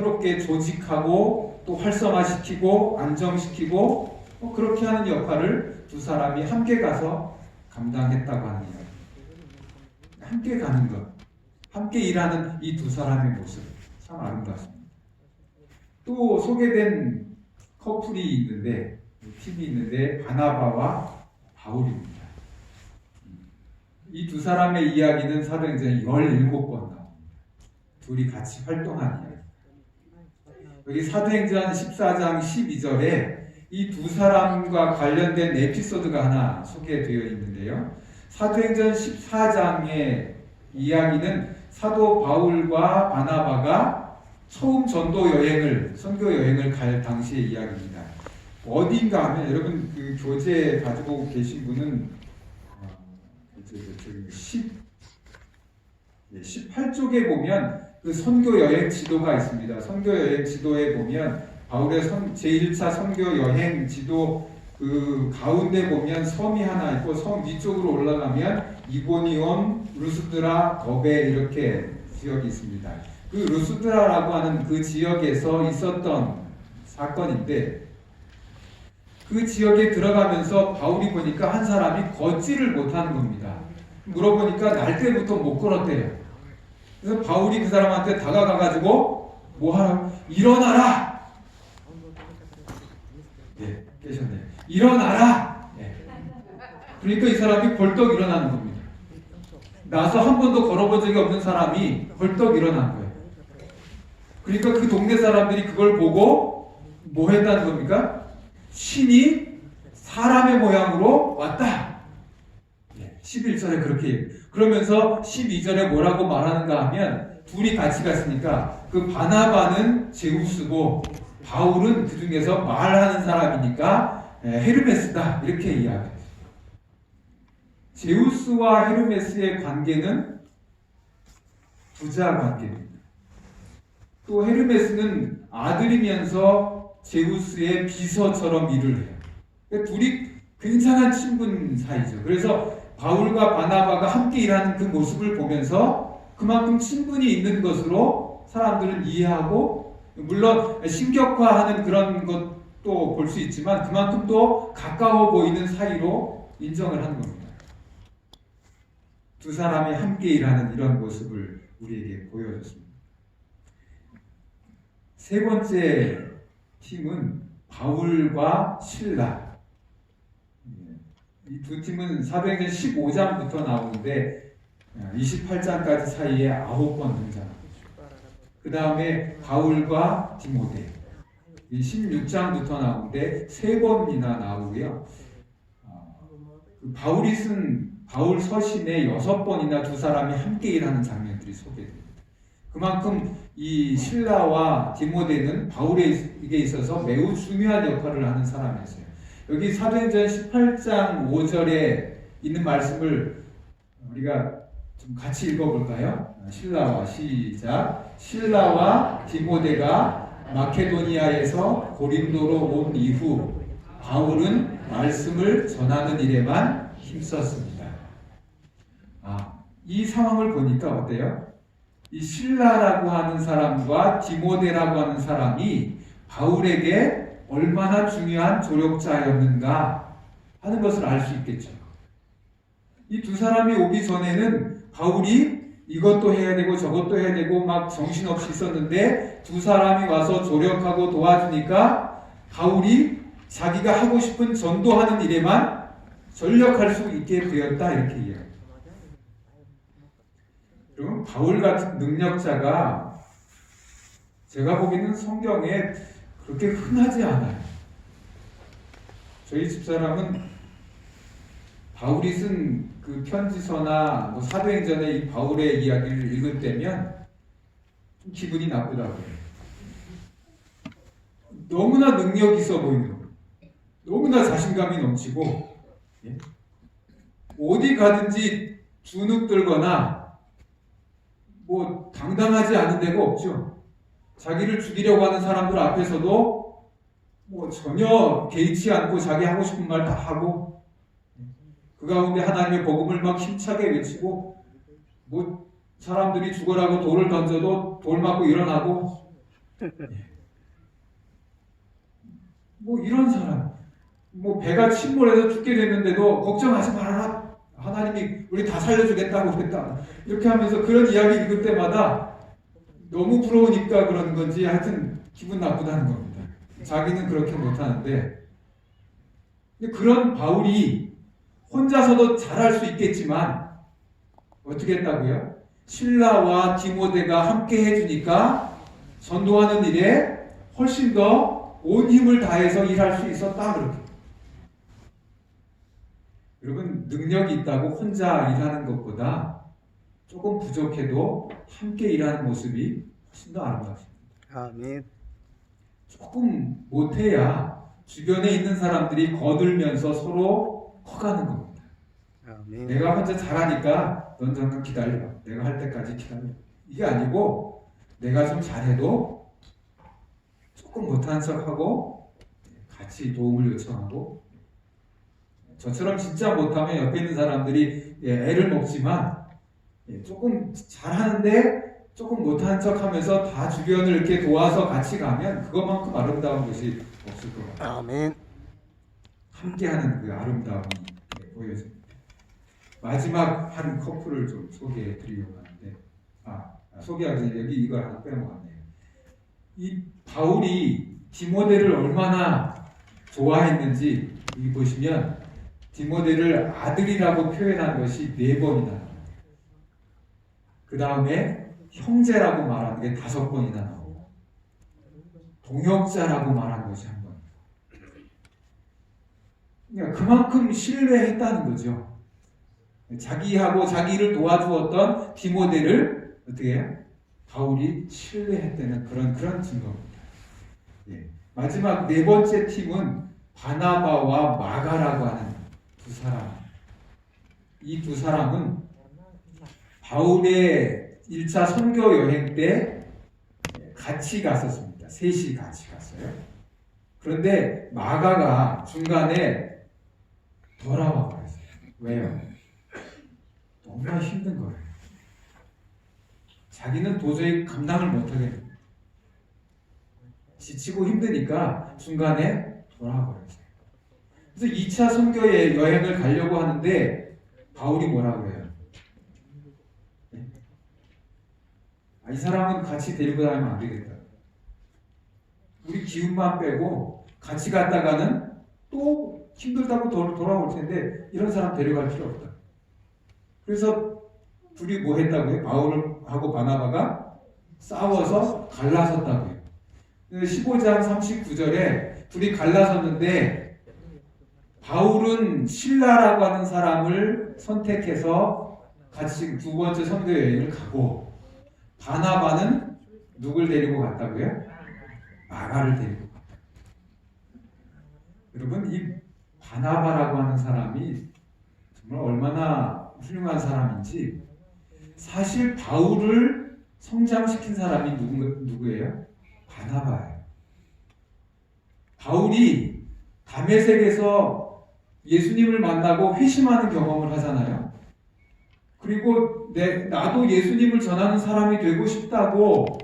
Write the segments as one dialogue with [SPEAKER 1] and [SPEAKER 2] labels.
[SPEAKER 1] 새롭게 조직하고 또 활성화시키고 안정시키고 그렇게 하는 역할을 두 사람이 함께 가서 감당했다고 하는 이야기. 함께 가는 것, 함께 일하는 이 두 사람의 모습 참 아름답습니다. 또 소개된 커플이 있는데, 팀이 있는데 바나바와 바울입니다. 이 두 사람의 이야기는 사도행전 17번 나옵니다. 둘이 같이 활동한 이야기. 여기 사도행전 14장 12절에 이 두 사람과 관련된 에피소드가 하나 소개되어 있는데요. 사도행전 14장의 이야기는 사도 바울과 바나바가 처음 전도 여행을, 선교 여행을 갈 당시의 이야기입니다. 어딘가 하면 여러분 그 교재 가지고 계신 분은 18쪽에 보면 그 선교 여행 지도가 있습니다. 선교 여행 지도에 보면 바울의 제1차 선교 여행 지도 그 가운데 보면 섬이 하나 있고 섬 위쪽으로 올라가면 이고니온, 루스드라, 더베 이렇게 지역이 있습니다. 그 루스드라라고 하는 그 지역에서 있었던 사건인데 그 지역에 들어가면서 바울이 보니까 한 사람이 걷지를 못하는 겁니다. 물어보니까 날 때부터 못 걸었대요. 그래서 바울이 그 사람한테 다가가가지고 뭐 하라고? 일어나라! 네, 깨셨네요. 일어나라! 네. 그러니까 이 사람이 벌떡 일어나는 겁니다. 나서 한 번도 걸어본 적이 없는 사람이 벌떡 일어난 거예요. 그러니까 그 동네 사람들이 그걸 보고 뭐 했다는 겁니까? 신이 사람의 모양으로 왔다. 11절에 그렇게 그러면서 12절에 뭐라고 말하는가 하면 둘이 같이 갔으니까 그 바나바는 제우스고 바울은 그 중에서 말하는 사람이니까 헤르메스다 이렇게 이야기해요. 제우스와 헤르메스의 관계는 부자 관계입니다. 또 헤르메스는 아들이면서 제우스의 비서처럼 일을 해요. 그러니까 둘이 굉장한 친분 사이죠. 그래서 바울과 바나바가 함께 일하는 그 모습을 보면서 그만큼 친분이 있는 것으로 사람들은 이해하고, 물론 신격화하는 그런 것도 볼 수 있지만 그만큼 또 가까워 보이는 사이로 인정을 하는 겁니다. 두 사람이 함께 일하는 이런 모습을 우리에게 보여줬습니다. 세 번째 팀은 바울과 실라. 이 두 팀은 사도행전 15장부터 나오는데 28장까지 사이에 9번 등장합니다. 그 다음에 바울과 디모데 16장부터 나오는데 3번이나 나오고요. 바울이 쓴 바울 서신에 6번이나 두 사람이 함께 일하는 장면들이 소개됩니다. 그만큼 이 실라와 디모데는 바울에게 있어서 매우 중요한 역할을 하는 사람이었어요. 여기 사도행전 18장 5절에 있는 말씀을 우리가 좀 같이 읽어볼까요? 실라와 시작. 실라와 디모데가 마케도니아에서 고린도로 온 이후 바울은 말씀을 전하는 일에만 힘썼습니다. 이 상황을 보니까 어때요? 이 실라라고 하는 사람과 디모데라고 하는 사람이 바울에게 얼마나 중요한 조력자였는가 하는 것을 알 수 있겠죠. 이 두 사람이 오기 전에는 바울이 이것도 해야 되고 저것도 해야 되고 막 정신없이 있었는데 두 사람이 와서 조력하고 도와주니까 바울이 자기가 하고 싶은 전도하는 일에만 전력할 수 있게 되었다 이렇게 이해합니다. 그럼 바울 같은 능력자가 제가 보기에는 성경에 그렇게 흔하지 않아요. 저희 집사람은 바울이 쓴 그 편지서나 뭐 사도행전의 이 바울의 이야기를 읽을 때면 좀 기분이 나쁘다고요. 너무나 능력 있어 보이는 거예요. 너무나 자신감이 넘치고 어디 가든지 주눅 들거나 뭐 당당하지 않은 데가 없죠. 자기를 죽이려고 하는 사람들 앞에서도 뭐 전혀 개의치 않고 자기 하고 싶은 말 다 하고 그 가운데 하나님의 복음을 막 힘차게 외치고 뭐 사람들이 죽으라고 돌을 던져도 돌 맞고 일어나고 뭐 이런 사람, 뭐 배가 침몰해서 죽게 됐는데도 걱정하지 말아라. 하나님이 우리 다 살려주겠다고 그랬다. 이렇게 하면서 그런 이야기 읽을 때마다 너무 부러우니까 그러는 건지 하여튼 기분 나쁘다는 겁니다. 자기는 그렇게 못하는데. 근데 그런 바울이 혼자서도 잘할 수 있겠지만 어떻게 했다고요? 실라와 디모데가 함께 해주니까 전도하는 일에 훨씬 더 온 힘을 다해서 일할 수 있었다. 그렇게. 여러분, 능력이 있다고 혼자 일하는 것보다 조금 부족해도 함께 일하는 모습이 훨씬 더 아름답습니다.
[SPEAKER 2] 아멘.
[SPEAKER 1] 조금 못해야 주변에 있는 사람들이 거들면서 서로 커가는 겁니다.
[SPEAKER 2] 아멘.
[SPEAKER 1] 내가 혼자 잘하니까 넌 잠깐 기다려. 내가 할 때까지 기다려. 이게 아니고 내가 좀 잘해도 조금 못한 척하고 같이 도움을 요청하고, 저처럼 진짜 못하면 옆에 있는 사람들이 애를 먹지만 조금 잘하는데 조금 못한 척하면서 다 주변을 이렇게 도와서 같이 가면 그것만큼 아름다운 것이 없을 것 같아요.
[SPEAKER 2] 아멘.
[SPEAKER 1] 함께하는 그 아름다움이 보여집니다. 마지막 한 커플을 좀 소개해 드리려고 하는데, 소개하기 전에 여기 이걸 하나 빼먹었네요. 이 바울이 디모데를 얼마나 좋아했는지 여기 보시면 디모데를 아들이라고 표현한 것이 4번이나, 그 다음에 형제라고 말하는 게 5번이나 나오고, 동역자라고 말한 것이 1번. 그러니까 그만큼 신뢰했다는 거죠. 자기하고 자기를 도와주었던 디모데를 어떻게 해요? 바울이 신뢰했다는 그런 증거입니다. 마지막 4번째 팀은 바나바와 마가라고 하는 두 사람. 이 두 사람은 바울의 1차 선교 여행 때 같이 갔었습니다. 셋이 같이 갔어요. 그런데 마가가 중간에 돌아와 버렸어요. 왜요? 너무나 힘든 거예요. 자기는 도저히 감당을 못하겠어요. 지치고 힘드니까 중간에 돌아와 버렸어요. 그래서 2차 선교의 여행을 가려고 하는데 바울이 뭐라고 그래요? 이 사람은 같이 데리고 다니면 안 되겠다. 우리 기운만 빼고 같이 갔다가는 또 힘들다고 돌아올 텐데 이런 사람 데려갈 필요 없다. 그래서 둘이 뭐 했다고요? 바울하고 바나바가 싸워서 갈라섰다고요. 15장 39절에 둘이 갈라섰는데 바울은 실라라고 하는 사람을 선택해서 같이 2번째 선교 여행을 가고, 바나바는 누굴 데리고 갔다고요? 마가를 데리고 갔다. 여러분, 이 바나바라고 하는 사람이 정말 얼마나 훌륭한 사람인지, 사실 바울을 성장시킨 사람이 누구예요? 바나바예요. 바울이 다메섹에서 예수님을 만나고 회심하는 경험을 하잖아요. 그리고 나도 예수님을 전하는 사람이 되고 싶다고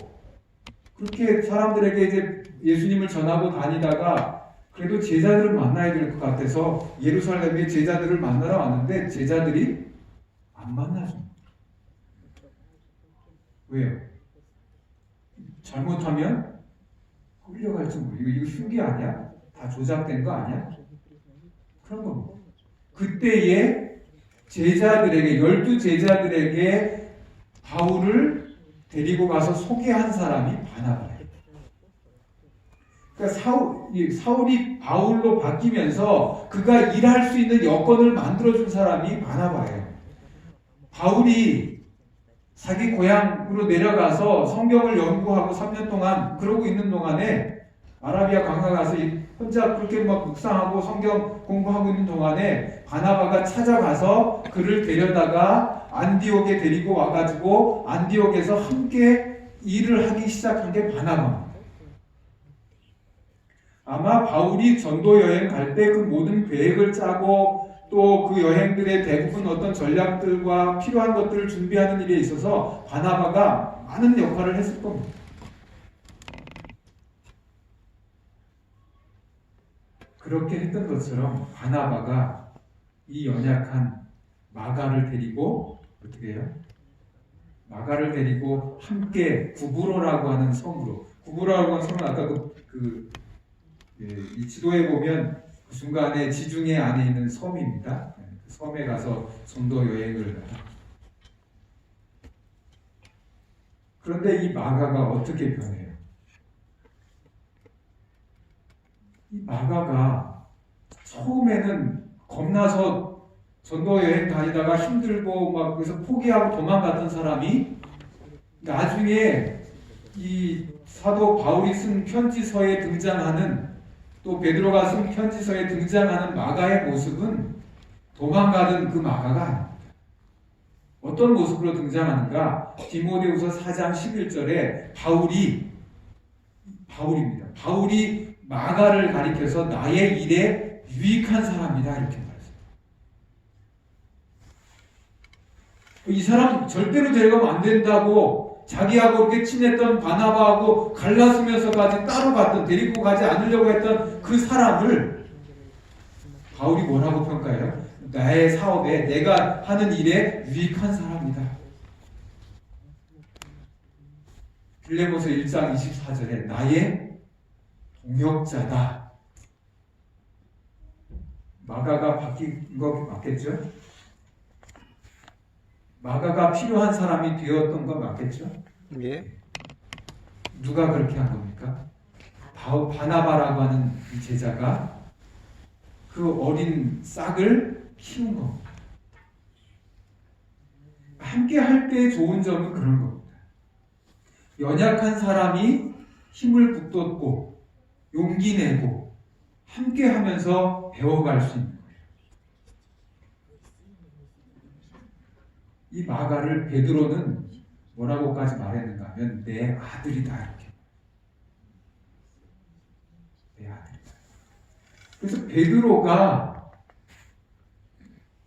[SPEAKER 1] 그렇게 사람들에게 이제 예수님을 전하고 다니다가 그래도 제자들을 만나야 될 것 같아서 예루살렘에 제자들을 만나러 왔는데 제자들이 안 만나줍니다. 왜요? 잘못하면 끌려갈지 모르고 이거 흉기 아니야? 다 조작된 거 아니야? 그런 겁니다. 그때에 제자들에게, 12제자들에게 바울을 데리고 가서 소개한 사람이 바나바예요. 그러니까 사울이 바울로 바뀌면서 그가 일할 수 있는 여건을 만들어준 사람이 바나바예요. 바울이 자기 고향으로 내려가서 성경을 연구하고 3년 동안 그러고 있는 동안에, 아라비아 강가 가서 혼자 그렇게 막 묵상하고 성경 공부하고 있는 동안에 바나바가 찾아가서 그를 데려다가 안디옥에 데리고 와가지고 안디옥에서 함께 일을 하기 시작한 게 바나바입니다. 아마 바울이 전도 여행 갈 때 그 모든 계획을 짜고 또 그 여행들의 대부분 어떤 전략들과 필요한 것들을 준비하는 일에 있어서 바나바가 많은 역할을 했을 겁니다. 그렇게 했던 것처럼 바나바가 이 연약한 마가를 데리고 어떻게 해요? 마가를 데리고 함께 구브로라고 하는 섬으로, 구브로라고 하는 섬은 아까 이 지도에 보면 그 중간에 지중해 안에 있는 섬입니다. 그 섬에 가서 전도 여행을 가요. 그런데 이 마가가 어떻게 변해요? 이 마가가 처음에는 겁나서 전도 여행 다니다가 힘들고 막 그래서 포기하고 도망갔던 사람이 나중에 이 사도 바울이 쓴 편지서에 등장하는, 또 베드로가 쓴 편지서에 등장하는 마가의 모습은 도망가던 그 마가가 아닙니다. 어떤 모습으로 등장하는가? 디모데후서 4장 11절에 바울입니다. 바울이 마가를 가리켜서 나의 일에 유익한 사람이다 이렇게 말했어요. 이 사람 절대로 데려가면 안 된다고 자기하고 이렇게 친했던 바나바하고 갈라서면서까지 따로 갔던, 데리고 가지 않으려고 했던 그 사람을 바울이 뭐라고 평가해요? 나의 사업에, 내가 하는 일에 유익한 사람이다. 빌레몬서 1장 24절에 나의 동역자다. 마가가 바뀐 거 맞겠죠? 마가가 필요한 사람이 되었던 거 맞겠죠?
[SPEAKER 2] 예.
[SPEAKER 1] 누가 그렇게 한 겁니까? 바나바라고 하는 이 제자가 그 어린 싹을 키운 겁니다. 함께 할 때 좋은 점은 그런 겁니다. 연약한 사람이 힘을 북돋고 용기 내고 함께 하면서 배워갈 수 있는 거예요. 이 마가를 베드로는 뭐라고까지 말했는가 하면 내 아들이다 이렇게. 내 아들이다. 그래서 베드로가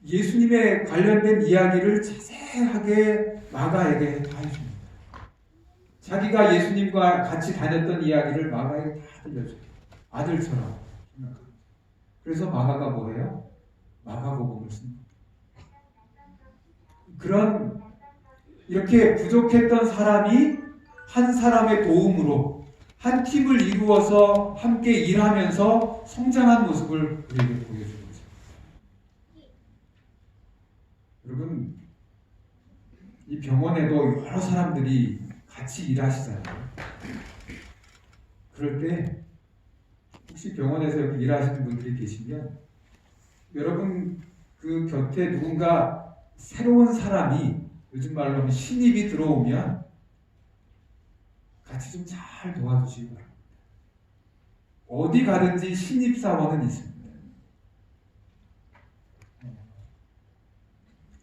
[SPEAKER 1] 예수님에 관련된 이야기를 자세하게 마가에게 다 해줍니다. 자기가 예수님과 같이 다녔던 이야기를 마가에게 다 들려줘요. 아들처럼. 그래서 마가가 뭐예요? 마가복음을 씁니다. 그런 이렇게 부족했던 사람이 한 사람의 도움으로 한 팀을 이루어서 함께 일하면서 성장한 모습을 우리에게 보여주는 거죠. 여러분, 이 병원에도 여러 사람들이 같이 일하시잖아요. 그럴 때 혹시 병원에서 이렇게 일하시는 분들이 계시면 여러분 그 곁에 누군가 새로운 사람이, 요즘 말로 하면 신입이 들어오면 같이 좀 잘 도와주시기 바랍니다. 어디 가든지 신입사원은 있습니다.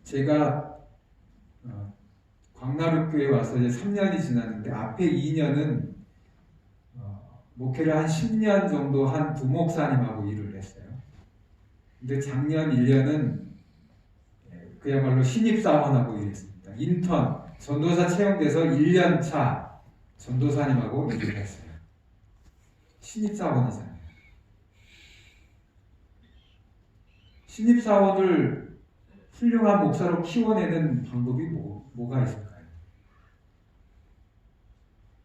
[SPEAKER 1] 제가 광나루교에 와서 이제 3년이 지났는데 앞에 2년은 목회를 한 10년 정도 한 부목사님하고 일을 했어요. 근데 작년 1년은 그야말로 신입사원하고 일했습니다. 인턴, 전도사 채용돼서 1년차 전도사님하고 일을 했어요. 신입사원이잖아요. 신입사원을 훌륭한 목사로 키워내는 방법이 뭐가 있을까요?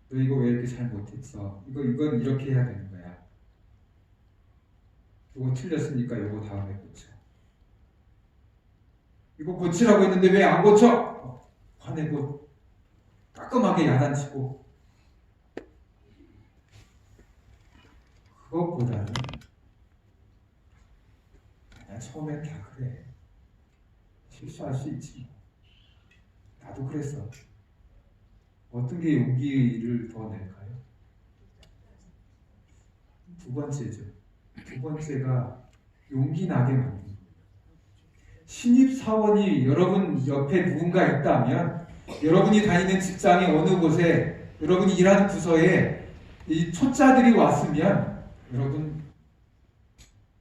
[SPEAKER 1] 너 이거 왜 이렇게 잘 못했어? 이건 이렇게 해야 되는 거야. 이거 틀렸으니까 이거 다음에 고쳐. 이거 고치라고 했는데 왜 안 고쳐? 화내고 따끔하게 야단치고. 그것보다는 그냥 처음엔 다 그래. 실수할 수 있지. 나도 그랬어. 어떤 게 용기를 더 낼까요? 두 번째죠. 두 번째가 용기 나게 만드는 거예요. 신입사원이 여러분 옆에 누군가 있다면, 여러분이 다니는 직장의 어느 곳에, 여러분이 일하는 부서에 이 초짜들이 왔으면, 여러분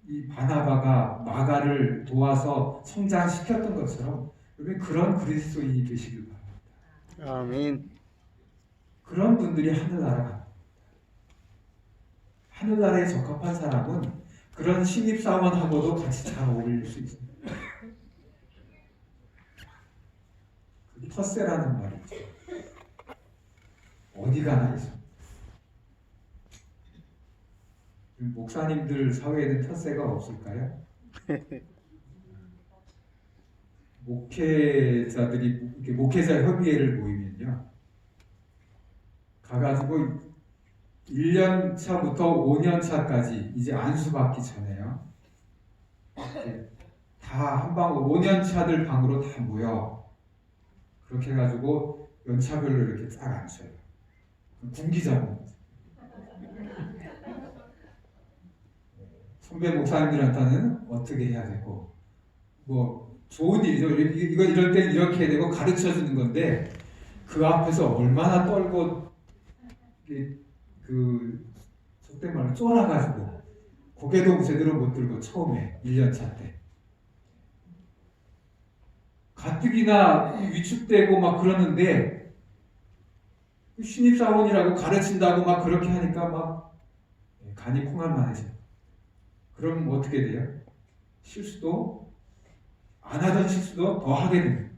[SPEAKER 1] 이 바나바가 마가를 도와서 성장시켰던 것처럼 여러분 그런 그리스도인이 되시길 바랍니다.
[SPEAKER 2] 아멘.
[SPEAKER 1] 그런 분들이 하늘나라 갑니다. 하늘나라에 적합한 사람은 그 그런 신입사원하고도 같이 잘 어울릴 수 있습니다. 그 텃세라는 말이죠. 어디 가나 있습니다. 목사님들 사회에는 텃세가 없을까요? 목회자들이 이렇게 목회자 협의회를 모이면요, 가가지고 1년 차부터 5년 차까지 이제 안수받기 전에요, 다 한방 5년 차들 방으로 다 모여 그렇게 해가지고 연차별로 이렇게 딱 앉혀요. 군기자문. 선배 목사님들한테는 어떻게 해야 되고, 뭐 좋은 일이죠. 이거 이럴 땐 이렇게 해야 되고 가르쳐 주는 건데, 그 앞에서 얼마나 떨고 그 속된 말로 쫄아가지고 고개도 제대로 못 들고 처음에 1년차 때 가뜩이나 위축되고 막 그러는데, 신입사원이라고 가르친다고 막 그렇게 하니까 막 간이 콩알만해져. 그럼 어떻게 돼요? 실수도 안 하던 실수도 더 하게 됩니다.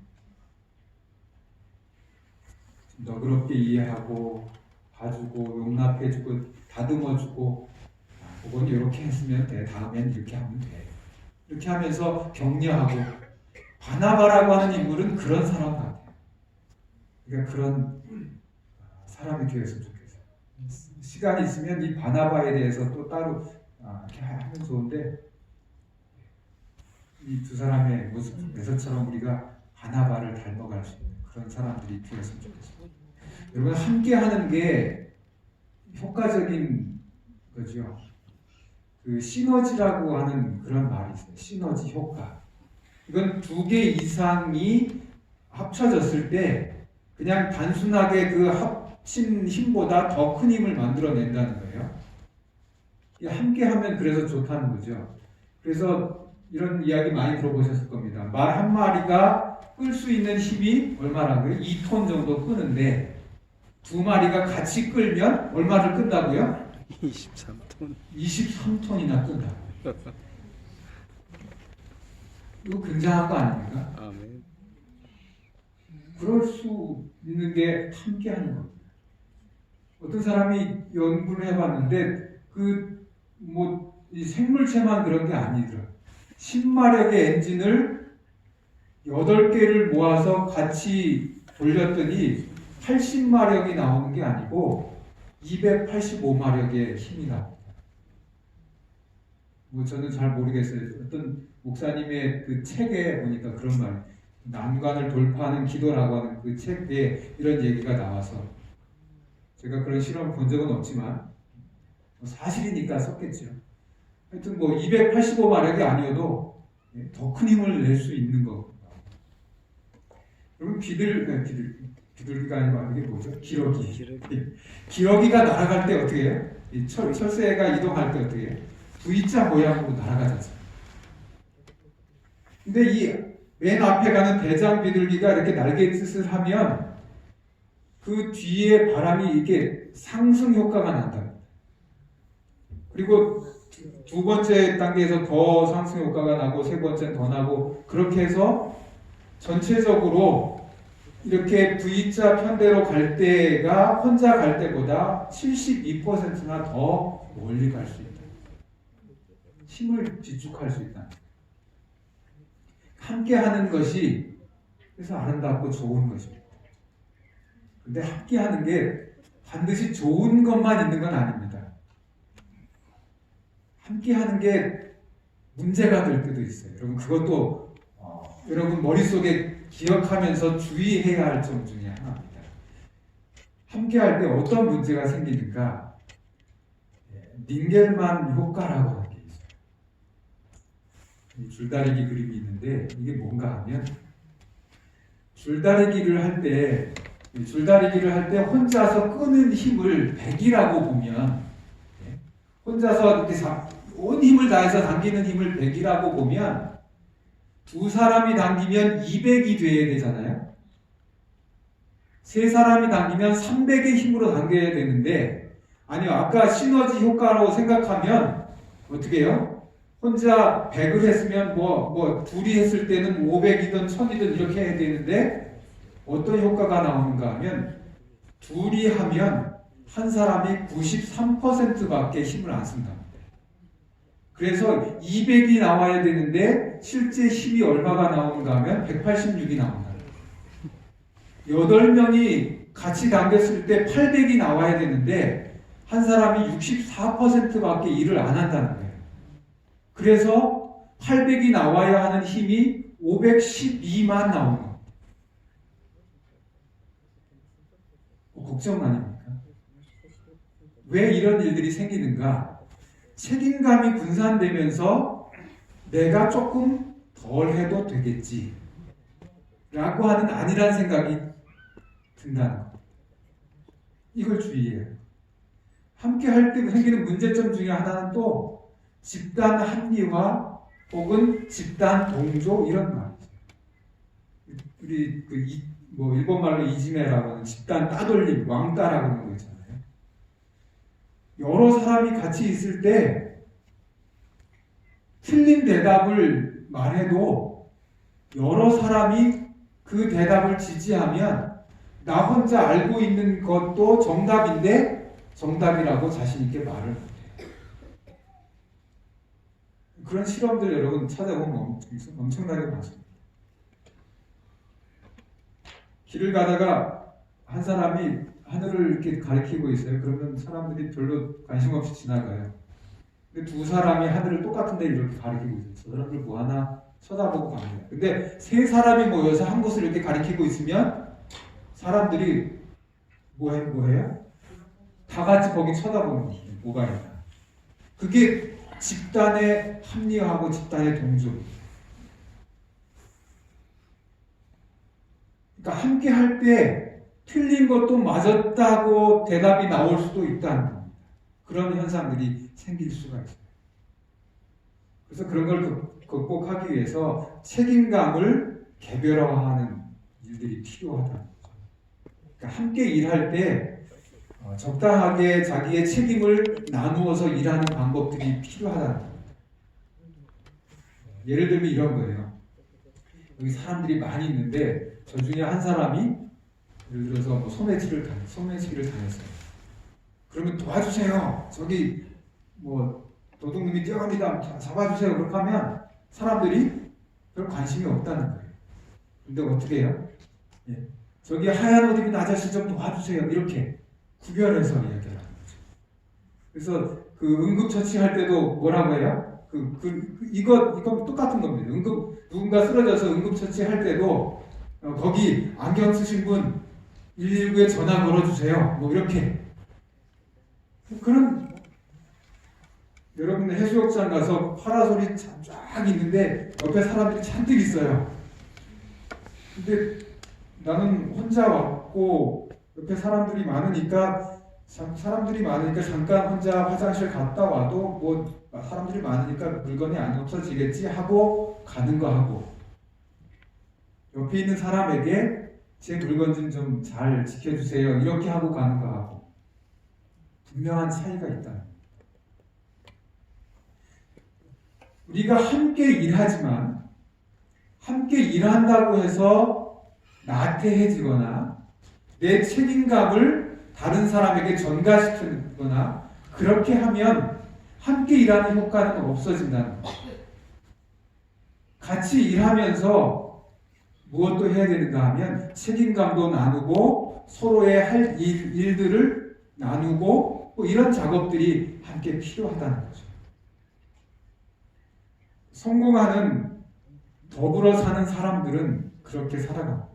[SPEAKER 1] 너그럽게 이해하고 봐주고 용납해주고 다듬어주고, 그건 이렇게 했으면 돼, 다음엔 이렇게 하면 돼, 이렇게 하면서 격려하고. 바나바라고 하는 인물은 그런 사람 같아요. 그러니까 그런 사람이 되었으면 좋겠어요. 시간이 있으면 이 바나바에 대해서 또 따로 이렇게 하면 좋은데, 이 두 사람의 모습에서처럼 우리가 바나바를 닮아갈 수 있는 그런 사람들이 되었으면 좋겠어요. 여러분, 함께 하는 게 효과적인 거죠. 그 시너지라고 하는 그런 말이 있어요. 시너지 효과. 이건 두 개 이상이 합쳐졌을 때 그냥 단순하게 그 합친 힘보다 더 큰 힘을 만들어낸다는 거예요. 함께 하면 그래서 좋다는 거죠. 그래서 이런 이야기 많이 들어보셨을 겁니다. 말 한 마리가 끌 수 있는 힘이 얼마라고요? 2톤 정도 끄는데, 두 마리가 같이 끌면 얼마를 끈다고요?
[SPEAKER 2] 23톤.
[SPEAKER 1] 23톤이나 끈다고요. 이거 굉장한 거 아닙니까?
[SPEAKER 2] 아멘.
[SPEAKER 1] 그럴 수 있는 게 함께하는 겁니다. 어떤 사람이 연구를 해봤는데, 이 생물체만 그런 게 아니더라. 10마력의 엔진을 8개를 모아서 같이 돌렸더니 80마력이 나오는 게 아니고 285마력의 힘이 나옵니다. 저는 잘 모르겠어요. 어떤 목사님의 그 책에 보니까 그런 말, 난관을 돌파하는 기도라고 하는 그 책에 이런 얘기가 나와서, 제가 그런 실험 본 적은 없지만 사실이니까 썼겠죠. 하여튼 285마력이 아니어도 더 큰 힘을 낼 수 있는 거. 여러분, 비둘기가 아니고 이게 뭐죠? 기러기. 기러기가 날아갈 때 어떻게 해요? 철새가 이동할 때 어떻게 해요? V자 모양으로 날아가지 않습니까? 근데 이 맨 앞에 가는 대장 비둘기가 이렇게 날갯짓을 하면 그 뒤에 바람이 이렇게 상승 효과가 난다. 그리고 두 번째 단계에서 더 상승 효과가 나고, 세 번째는 더 나고, 그렇게 해서 전체적으로 이렇게 V자 편대로 갈 때가 혼자 갈 때보다 72%나 더 멀리 갈 수 있다. 힘을 비축할 수 있다. 함께 하는 것이 그래서 아름답고 좋은 것입니다. 근데 함께 하는 게 반드시 좋은 것만 있는 건 아닙니다. 함께 하는 게 문제가 될 때도 있어요. 여러분, 그것도 여러분 머릿속에 기억하면서 주의해야 할 점 중에 하나입니다. 함께 할 때 어떤 문제가 생기는가? 닝겔만 효과라고 하는 게 있어요. 줄다리기 그림이 있는데, 이게 뭔가 하면, 줄다리기를 할 때 혼자서 끄는 힘을 100이라고 보면, 혼자서 이렇게 온 힘을 다해서 당기는 힘을 100이라고 보면, 두 사람이 당기면 200이 돼야 되잖아요. 세 사람이 당기면 300의 힘으로 당겨야 되는데, 아니요, 아까 시너지 효과로 생각하면 어떻게 해요? 혼자 100을 했으면 둘이 했을 때는 500이든 1000이든 이렇게 해야 되는데 어떤 효과가 나오는가 하면 둘이 하면 한 사람이 93%밖에 힘을 안 쓴답니다. 그래서 200이 나와야 되는데 실제 힘이 얼마가 나오는가 하면 186이 나온다. 8명이 같이 당겼을 때 800이 나와야 되는데 한 사람이 64%밖에 일을 안 한다는 거예요. 그래서 800이 나와야 하는 힘이 512만 나오는 겁니다. 걱정 아닙니까? 왜 이런 일들이 생기는가? 책임감이 분산되면서 내가 조금 덜 해도 되겠지 라고 하는 안일한 생각이 든다는 겁니다. 이걸 주의해요. 함께 할 때 생기는 문제점 중에 하나는 또 집단 합리화 혹은 집단 동조 이런 말이죠. 우리 일본말로 이지메라고 하는 집단 따돌림, 왕따라고 하는 거 있잖아요. 여러 사람이 같이 있을 때 틀린 대답을 말해도 여러 사람이 그 대답을 지지하면 나 혼자 알고 있는 것도 정답인데 정답이라고 자신 있게 말을 못해요. 그런 실험들 여러분 찾아보면 엄청나게 많습니다. 길을 가다가 한 사람이 하늘을 이렇게 가리키고 있어요. 그러면 사람들이 별로 관심 없이 지나가요. 근데 두 사람이 하늘을 똑같은 데 이렇게 가리키고 있어요. 저 사람들 뭐 하나 쳐다보고 갑니다. 근데 세 사람이 모여서 한 곳을 이렇게 가리키고 있으면 사람들이 뭐해요? 다 같이 거기 쳐다보는 거예요. 뭐가 있나. 그게 집단의 합리화하고 집단의 동조입니다. 그러니까 함께 할 때 틀린 것도 맞았다고 대답이 나올 수도 있다는 겁니다. 그런 현상들이 생길 수가 있어요. 그래서 그런 걸 극복하기 위해서 책임감을 개별화하는 일들이 필요하다는 거죠. 그러니까 함께 일할 때 적당하게 자기의 책임을 나누어서 일하는 방법들이 필요하다는 겁니다. 예를 들면 이런 거예요. 여기 사람들이 많이 있는데 저 중에 한 사람이 예를 들어서 소매치기를 당했어요. 그러면 도와주세요. 저기 도둑놈이 뛰어갑니다. 잡아주세요. 그렇게 하면 사람들이 별 관심이 없다는 거예요. 근데 어떻게 해요? 저기 하얀 옷 입은 아저씨 좀 도와주세요. 이렇게 구별해서 이야기를 하는 거죠. 그래서 그 응급처치할 때도 뭐라고 해요? 이거 똑같은 겁니다. 누군가 쓰러져서 응급처치할 때도 거기 안경 쓰신 분 119에 전화 걸어주세요. 이렇게. 그런 여러분 해수욕장 가서 파라솔이 쫙 있는데 옆에 사람들이 잔뜩 있어요. 근데 나는 혼자 왔고 옆에 사람들이 많으니까 잠깐 혼자 화장실 갔다 와도 사람들이 많으니까 물건이 안 없어지겠지 하고 가는 거 하고 옆에 있는 사람에게 제 물건 좀 잘 지켜주세요 이렇게 하고 가는 거 하고 분명한 차이가 있다. 우리가 함께 일하지만 함께 일한다고 해서 나태해지거나 내 책임감을 다른 사람에게 전가시키거나 그렇게 하면 함께 일하는 효과는 없어진다는 거예요. 같이 일하면서 무엇도 해야 되는가 하면 책임감도 나누고 서로의 할 일들을 나누고 이런 작업들이 함께 필요하다는 거죠. 성공하는 더불어 사는 사람들은 그렇게 살아갑니다.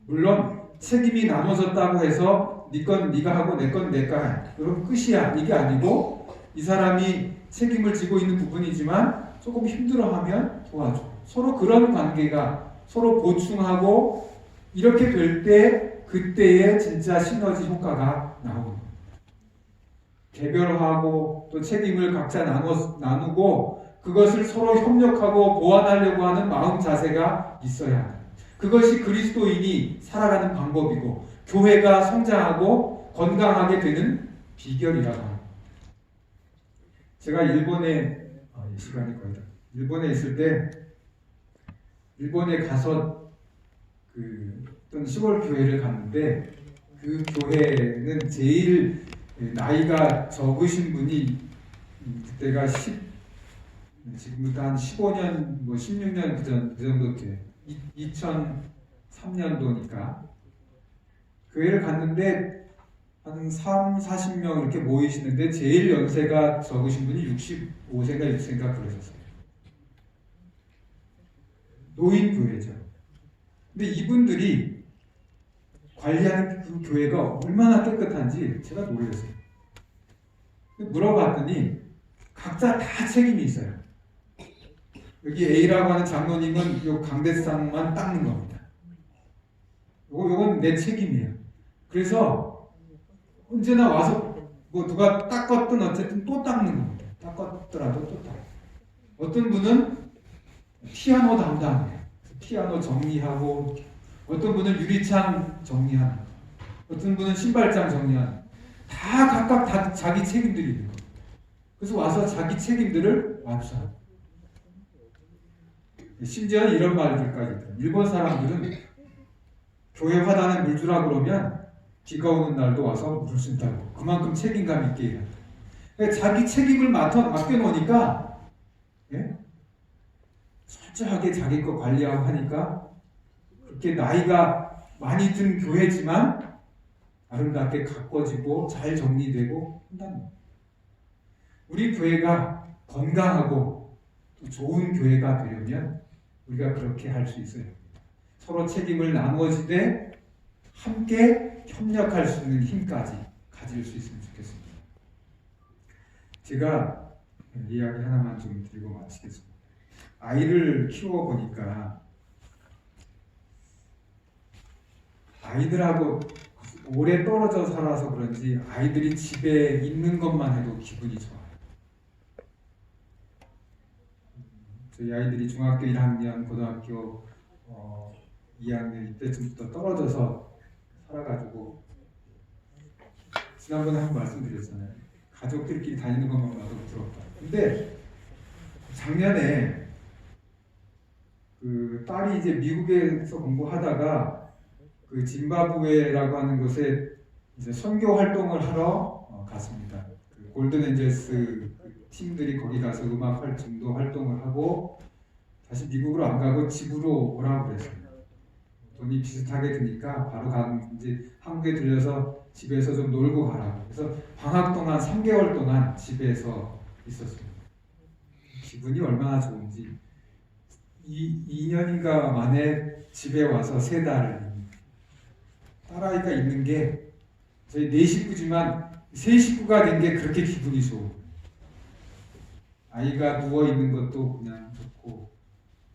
[SPEAKER 1] 물론 책임이 나눠졌다고 해서 네 건 네가 하고 내 건 내가 해. 그럼 끝이야. 이게 아니고 이 사람이 책임을 지고 있는 부분이지만 조금 힘들어하면 도와줘. 서로 그런 관계가 서로 보충하고 이렇게 될 때 그때의 진짜 시너지 효과가 나옵니다. 개별화하고 또 책임을 각자 나누고 그것을 서로 협력하고 보완하려고 하는 마음 자세가 있어야 합니다. 그것이 그리스도인이 살아가는 방법이고 교회가 성장하고 건강하게 되는 비결이라고 합니다. 제가 일본에 이 시간이 거의 다. 일본에 있을 때 일본에 가서 어떤 시골 교회를 갔는데 그 교회는 제일 나이가 적으신 분이 그때가 지금부터 한 15년, 뭐 16년 그 정도 돼. 2003년도니까 교회를 갔는데 한 3, 40명 이렇게 모이시는데 제일 연세가 적으신 분이 65세인가 6세인가 그러셨어요. 노인 교회죠. 근데 이분들이 관리하는 그 교회가 얼마나 깨끗한지 제가 놀랐어요. 물어봤더니 각자 다 책임이 있어요. 여기 A라고 하는 장로님은 요 강대상만 닦는 겁니다. 요건 내 책임이에요. 그래서 언제나 와서 뭐 누가 닦았든 어쨌든 또 닦는 겁니다. 닦았더라도 또 닦아요. 어떤 분은 피아노 담당해요. 피아노 정리하고, 어떤 분은 유리창 정리하는 거, 어떤 분은 신발장 정리하는 거. 다 각각 다 자기 책임들이 있는 거예요. 그래서 와서 자기 책임들을 완수하고. 심지어 이런 말들까지 있어요. 일본 사람들은 교회 화단에 물 주라 그러면 비가 오는 날도 와서 물을 준다고. 그만큼 책임감 있게 일한다. 그러니까 자기 책임을 맡겨놓으니까 철저하게 자기 거 관리하고 하니까 그렇게 나이가 많이 든 교회지만 아름답게 가꿔지고 잘 정리되고 한다는 거예요. 우리 교회가 건강하고 또 좋은 교회가 되려면 우리가 그렇게 할 수 있어요. 서로 책임을 나누어지되 함께 협력할 수 있는 힘까지 가질 수 있으면 좋겠습니다. 제가 이야기 하나만 좀 드리고 마치겠습니다. 아이를 키워보니까 아이들하고 오래 떨어져 살아서 그런지 아이들이 집에 있는 것만 해도 기분이 좋아요. 저희 아이들이 중학교 1학년, 고등학교 2학년 이때쯤부터 떨어져서 살아가지고 지난번에 한 번 말씀드렸잖아요. 가족들끼리 다니는 것만 봐도 부럽다. 근데 작년에 그 딸이 이제 미국에서 공부하다가 그 짐바브웨라고 하는 곳에 이제 선교 활동을 하러 갔습니다. 그 골든 엔젤스 팀들이 거기 가서 음악 활동도 활동을 하고 다시 미국으로 안 가고 집으로 오라고 그랬어요. 돈이 비슷하게 드니까 바로 이제 한국에 들려서 집에서 좀 놀고 가라고. 그래서 방학 동안 3개월 동안 집에서 있었습니다. 기분이 얼마나 좋은지 2년인가 만에 집에 와서 3달을 딸아이가 있는 게 저희 4식구지만 3식구가 된 게 그렇게 기분이 좋고 아이가 누워있는 것도 그냥 좋고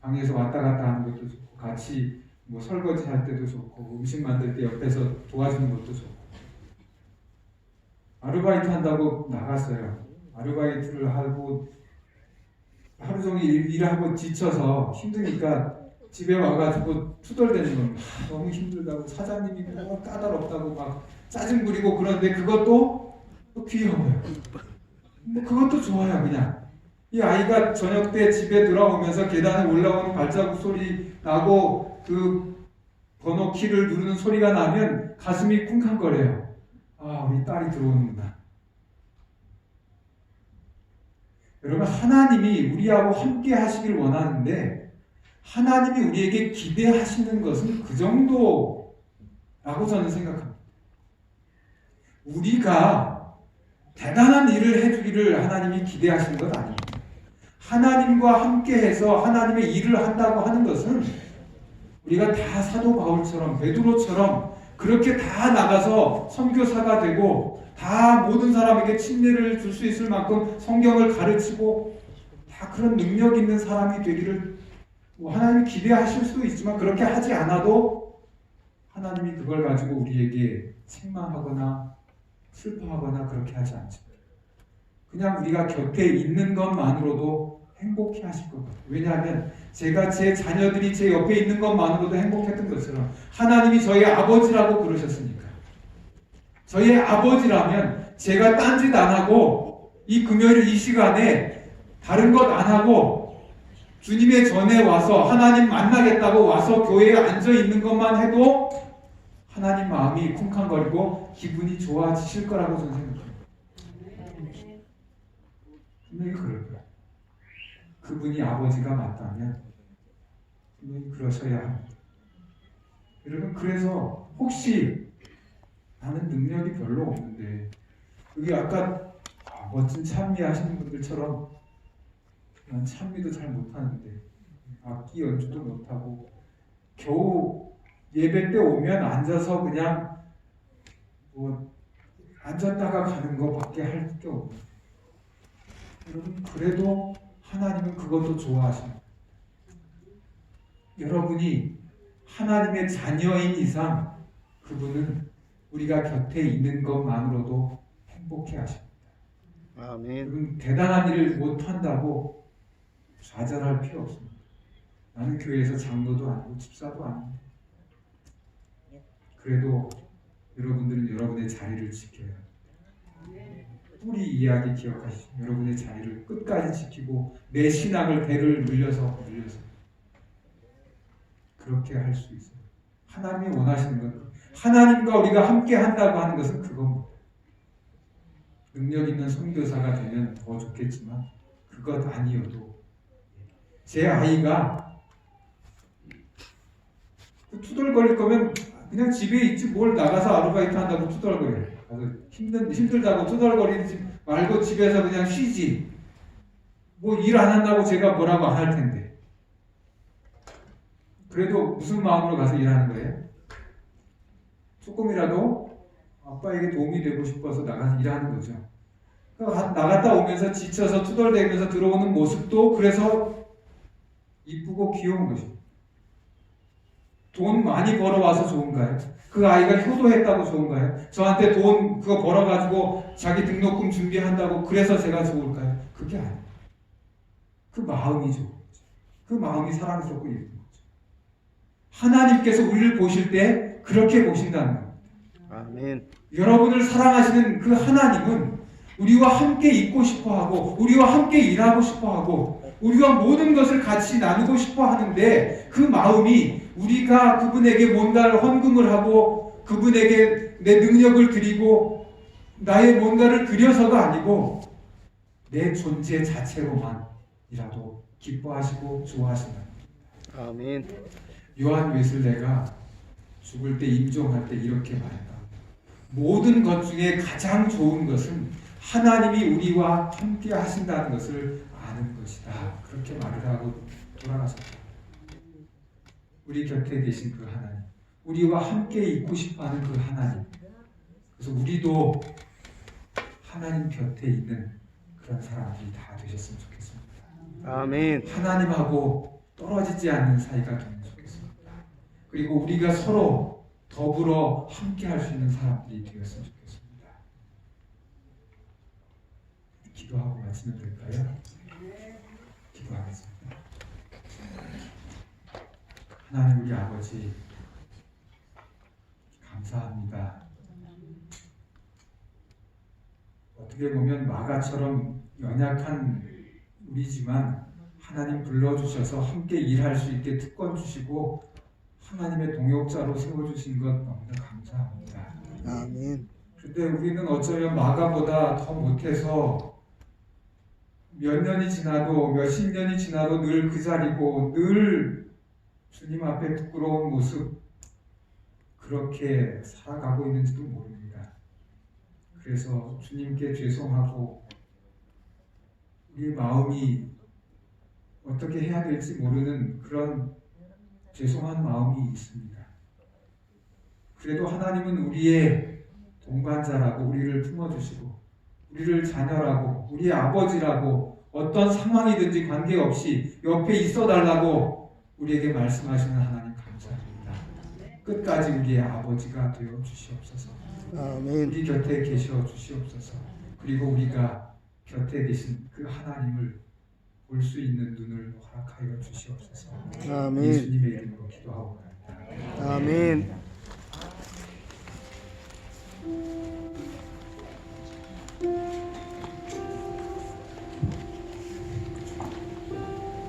[SPEAKER 1] 방에서 왔다 갔다 하는 것도 좋고 같이 뭐 설거지 할 때도 좋고 음식 만들 때 옆에서 도와주는 것도 좋고 아르바이트 한다고 나갔어요. 아르바이트를 하고 하루 종일 일하고 지쳐서 힘드니까 집에 와가지고 투덜대는 겁니다. 너무 힘들다고 사장님이 뭐 까다롭다고 막 짜증 부리고 그러는데 그것도 귀여워요. 뭐 그것도 좋아요. 그냥 이 아이가 저녁 때 집에 돌아오면서 계단에 올라오는 발자국 소리 나고 그 번호 키를 누르는 소리가 나면 가슴이 쿵쾅거려요. 아, 우리 딸이 들어오는구나. 여러분, 하나님이 우리하고 함께 하시길 원하는데 하나님이 우리에게 기대하시는 것은 그 정도라고 저는 생각합니다. 우리가 대단한 일을 해주기를 하나님이 기대하시는 것 아닙니다. 하나님과 함께해서 하나님의 일을 한다고 하는 것은 우리가 다 사도 바울처럼 베드로처럼 그렇게 다 나가서 선교사가 되고 다 모든 사람에게 침례를 줄 수 있을 만큼 성경을 가르치고 다 그런 능력 있는 사람이 되기를 하나님이 기대하실 수도 있지만 그렇게 하지 않아도 하나님이 그걸 가지고 우리에게 책망하거나 슬퍼하거나 그렇게 하지 않죠. 그냥 우리가 곁에 있는 것만으로도 행복해 하실 것 같아요. 왜냐하면 제가 제 자녀들이 제 옆에 있는 것만으로도 행복했던 것처럼 하나님이 저희 아버지라고 그러셨으니까 저희 아버지라면 제가 딴짓 안 하고 이 금요일 이 시간에 다른 것 안 하고 주님의 전에 와서 하나님 만나겠다고 와서 교회에 앉아 있는 것만 해도 하나님 마음이 쿵쾅거리고 기분이 좋아지실 거라고 저는 생각해요. 분명히 그럴 거예요. 그분이 아버지가 맞다면 분명히 그러셔야 합니다. 여러분, 그래서 혹시 나는 능력이 별로 없는데, 여기 아까 멋진 찬미 하시는 분들처럼 난 찬미도 잘 못하는데 악기 연주도 못하고 겨우 예배 때 오면 앉아서 그냥 뭐 앉았다가 가는 것밖에 할 게 없는, 여러분, 그래도 하나님은 그것도 좋아하십니다. 여러분이 하나님의 자녀인 이상 그분은 우리가 곁에 있는 것만으로도 행복해 하십니다.
[SPEAKER 2] 아멘.
[SPEAKER 1] 여러분, 대단한 일을 못한다고 좌절할 필요 없습니다. 나는 교회에서 장로도 아니고 집사도 아닌데, 그래도 여러분들은 여러분의 자리를 지켜야 합니다. 뿌리 이야기 기억하시죠? 여러분의 자리를 끝까지 지키고 내 신앙을 배를 물려서 그렇게 할 수 있어요. 하나님이 원하시는 것, 하나님과 우리가 함께 한다고 하는 것은 그겁니다. 능력 있는 선교사가 되면 더 좋겠지만 그것 아니어도 제 아이가 투덜거릴 거면 그냥 집에 있지 뭘 나가서 아르바이트 한다고 투덜거려요. 힘들다고 투덜거리지 말고 집에서 그냥 쉬지. 뭐 일 안 한다고 제가 뭐라고 안 할 텐데. 그래도 무슨 마음으로 가서 일하는 거예요? 조금이라도 아빠에게 도움이 되고 싶어서 나가서 일하는 거죠. 나갔다 오면서 지쳐서 투덜대면서 들어오는 모습도 그래서 이쁘고 귀여운 것입니다. 돈 많이 벌어와서 좋은가요? 그 아이가 효도했다고 좋은가요? 저한테 돈 그거 벌어가지고 자기 등록금 준비한다고 그래서 제가 좋을까요? 그게 아니에요. 그 마음이 좋은 거죠. 그 마음이 사랑스럽고 예쁜 거죠. 하나님께서 우리를 보실 때 그렇게 보신다는 겁니다.
[SPEAKER 2] 아멘.
[SPEAKER 1] 여러분을 사랑하시는 그 하나님은 우리와 함께 있고 싶어하고 우리와 함께 일하고 싶어하고 우리와 모든 것을 같이 나누고 싶어하는데, 그 마음이 우리가 그분에게 뭔가를 헌금을 하고 그분에게 내 능력을 드리고 나의 뭔가를 드려서가 아니고 내 존재 자체로만이라도 기뻐하시고 좋아하신다.
[SPEAKER 2] 아멘.
[SPEAKER 1] 요한 웨슬레가 죽을 때 임종할 때 이렇게 말했다. 모든 것 중에 가장 좋은 것은 하나님이 우리와 함께 하신다는 것을 아는 것이다. 그렇게 말을 하고 돌아가셨다. 우리 곁에 계신 그 하나님, 우리와 함께 있고 싶어하는 그 하나님. 그래서 우리도 하나님 곁에 있는 그런 사람들이 다 되셨으면 좋겠습니다.
[SPEAKER 2] 아멘.
[SPEAKER 1] 하나님하고 떨어지지 않는 사이가 되면 좋겠습니다. 그리고 우리가 서로 더불어 함께 할 수 있는 사람들이 되었으면 좋겠습니다. 기도하고 마치면 될까요? 기도하겠습니다. 하나님 우리 아버지, 감사합니다. 어떻게 보면 마가처럼 연약한 우리지만 하나님 불러주셔서 함께 일할 수 있게 특권 주시고 하나님의 동역자로 세워주신 것 너무나 감사합니다.
[SPEAKER 2] 아멘.
[SPEAKER 1] 그때 우리는 어쩌면 마가보다 더 못해서 몇 년이 지나도 몇십 년이 지나도 늘 그 자리고 늘 주님 앞에 부끄러운 모습 그렇게 살아가고 있는지도 모릅니다. 그래서 주님께 죄송하고 우리 마음이 어떻게 해야 될지 모르는 그런 죄송한 마음이 있습니다. 그래도 하나님은 우리의 동반자라고 우리를 품어주시고 우리를 자녀라고 우리의 아버지라고 어떤 상황이든지 관계없이 옆에 있어달라고 우리에게 말씀하시는 하나님 감사합니다. 끝까지 우리의 아버지가 되어 주시옵소서.
[SPEAKER 2] 아멘.
[SPEAKER 1] 우리 곁에 계셔 주시옵소서. 그리고 우리가 곁에 계신 그 하나님을 볼 수 있는 눈을 허락하여 주시옵소서.
[SPEAKER 2] 아멘.
[SPEAKER 1] 예수님의 이름으로 기도하고 갑니다.
[SPEAKER 2] 아멘.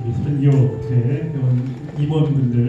[SPEAKER 3] 우리 선교회 회원 임원분들